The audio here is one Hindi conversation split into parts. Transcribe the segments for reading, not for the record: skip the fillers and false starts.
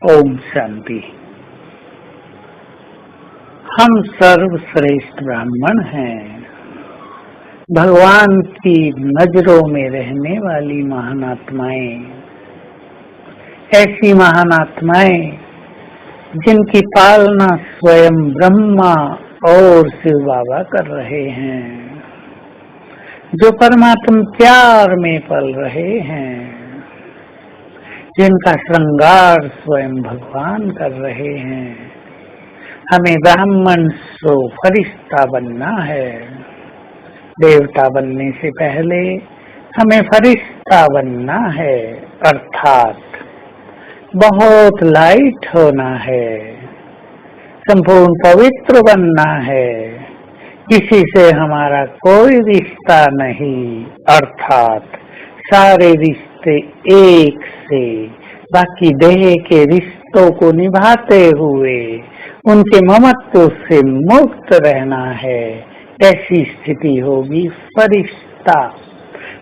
ओम शांति। हम सर्वश्रेष्ठ ब्राह्मण हैं। भगवान की नजरों में रहने वाली महान आत्माएं, ऐसी महान आत्माएं जिनकी पालना स्वयं ब्रह्मा और शिव बाबा कर रहे हैं, जो परमात्मा प्यार में पल रहे हैं, जिनका श्रृंगार स्वयं भगवान कर रहे हैं। हमें ब्राह्मण सो फरिश्ता बनना है। देवता बनने से पहले हमें फरिश्ता बनना है, अर्थात बहुत लाइट होना है, संपूर्ण पवित्र बनना है। किसी से हमारा कोई रिश्ता नहीं, अर्थात सारे रिश्ते एक से, बाकी देह के रिश्तों को निभाते हुए उनके ममत्व से मुक्त रहना है। ऐसी स्थिति होगी फरिश्ता।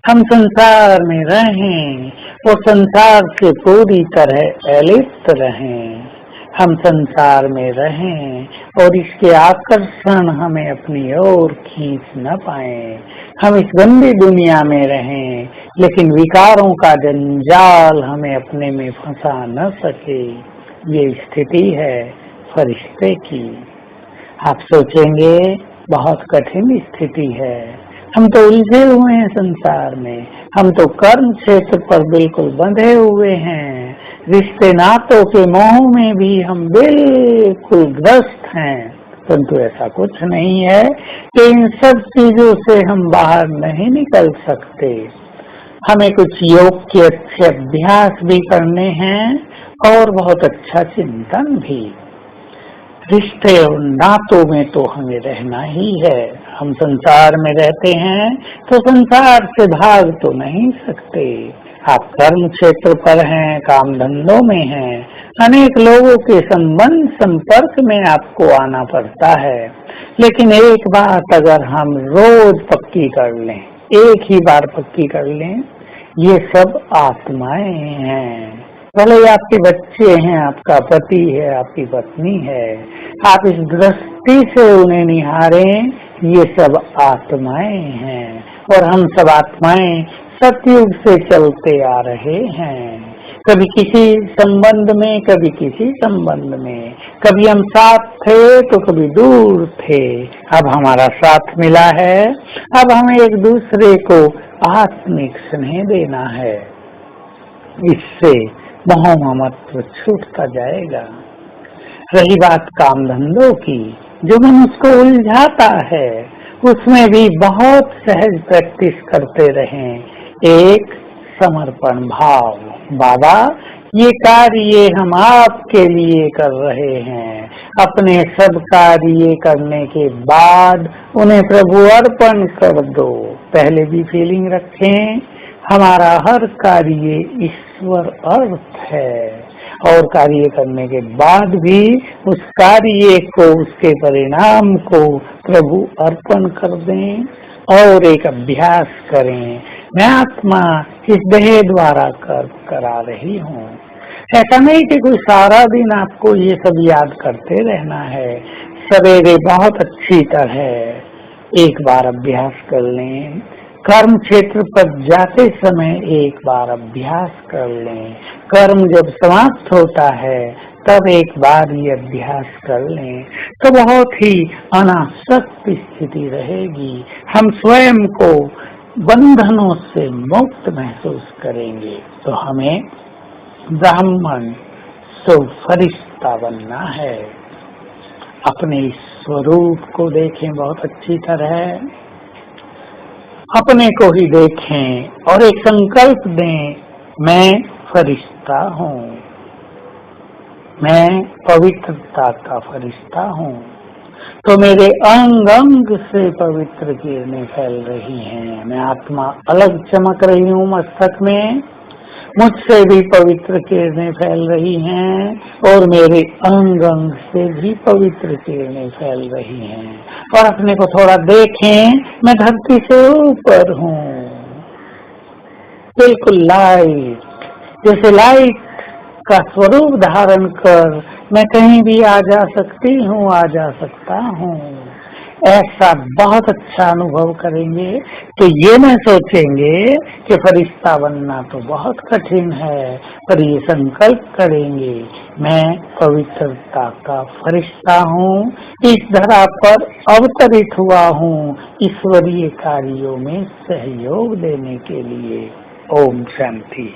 हम संसार में रहें, वो संसार से पूरी तरह अलिप्त रहें। हम संसार में रहें और इसके आकर्षण हमें अपनी ओर खींच न पाए। हम इस गंदी दुनिया में रहें, लेकिन विकारों का जंजाल हमें अपने में फंसा न सके। ये स्थिति है फरिश्ते की। आप सोचेंगे बहुत कठिन स्थिति है, हम तो उलझे हुए हैं संसार में, हम तो कर्म क्षेत्र पर बिल्कुल बंधे हुए हैं, रिश्ते नातों के मोह में भी हम बिल्कुल ग्रस्त हैं। परंतु ऐसा कुछ नहीं है कि इन सब चीजों से हम बाहर नहीं निकल सकते। हमें कुछ योग के अच्छे अभ्यास भी करने हैं और बहुत अच्छा चिंतन भी। रिश्ते और नातों में तो हमें रहना ही है। हम संसार में रहते हैं तो संसार से भाग तो नहीं सकते। आप कर्म क्षेत्र पर हैं, काम धंधों में हैं, अनेक लोगों के संबंध संपर्क में आपको आना पड़ता है। लेकिन एक बात अगर हम रोज पक्की कर लें, एक ही बार पक्की कर लें, ये सब आत्माएं हैं। भले आपके बच्चे हैं, आपका पति है, आपकी पत्नी है, आप इस दृष्टि से उन्हें निहारें, ये सब आत्माएं हैं। और हम सब आत्माएं सतयुग से चलते आ रहे हैं, कभी किसी संबंध में, कभी किसी संबंध में, कभी हम साथ थे तो कभी दूर थे। अब हमारा साथ मिला है, अब हमें एक दूसरे को आत्मिक स्नेह देना है। इससे मोह ममत्व छूटता जाएगा। रही बात काम धंधों की, जो मनुष्य को उलझाता है, उसमें भी बहुत सहज प्रैक्टिस करते रहें। एक समर्पण भाव, बाबा ये कार्य हम आपके लिए कर रहे हैं। अपने सब कार्य करने के बाद उन्हें प्रभु अर्पण कर दो। पहले भी फीलिंग रखें, हमारा हर कार्य ईश्वर अर्थ है, और कार्य करने के बाद भी उस कार्य को, उसके परिणाम को प्रभु अर्पण कर दें और एक अभ्यास करें। मैं आत्मा इस देह द्वारा कर्म करा रही हूँ। ऐसा नहीं कि कोई सारा दिन आपको ये सब याद करते रहना है। सवेरे बहुत अच्छी तरह एक बार अभ्यास कर लें। कर्म क्षेत्र पर जाते समय एक बार अभ्यास कर लें। कर्म जब समाप्त होता है तब एक बार ये अभ्यास कर लें, तो बहुत ही अनासक्त स्थिति रहेगी। हम स्वयं को बंधनों से मुक्त महसूस करेंगे। तो हमें ब्राह्मण सो फरिश्ता बनना है। अपने स्वरूप को देखें बहुत अच्छी तरह, अपने को ही देखें और एक संकल्प दें, मैं फरिश्ता हूँ, मैं पवित्रता का फरिश्ता हूँ। तो मेरे अंग अंग से पवित्र किरणें फैल रही हैं। मैं आत्मा अलग चमक रही हूँ मस्तक में, मुझसे भी पवित्र किरणें फैल रही हैं और मेरे अंग अंग से भी पवित्र किरणें फैल रही हैं। और अपने को थोड़ा देखें, मैं धरती से ऊपर हूँ, बिल्कुल लाइट, जैसे लाइट का स्वरूप धारण कर मैं कहीं भी आ जा सकती हूँ, आ जा सकता हूँ, ऐसा बहुत अच्छा अनुभव करेंगे तो ये न सोचेंगे कि फरिश्ता बनना तो बहुत कठिन है, पर ये संकल्प करेंगे मैं पवित्रता का फरिश्ता हूँ, इस धरा पर अवतरित हुआ हूँ ईश्वरीय कार्यों में सहयोग देने के लिए। ओम शांति।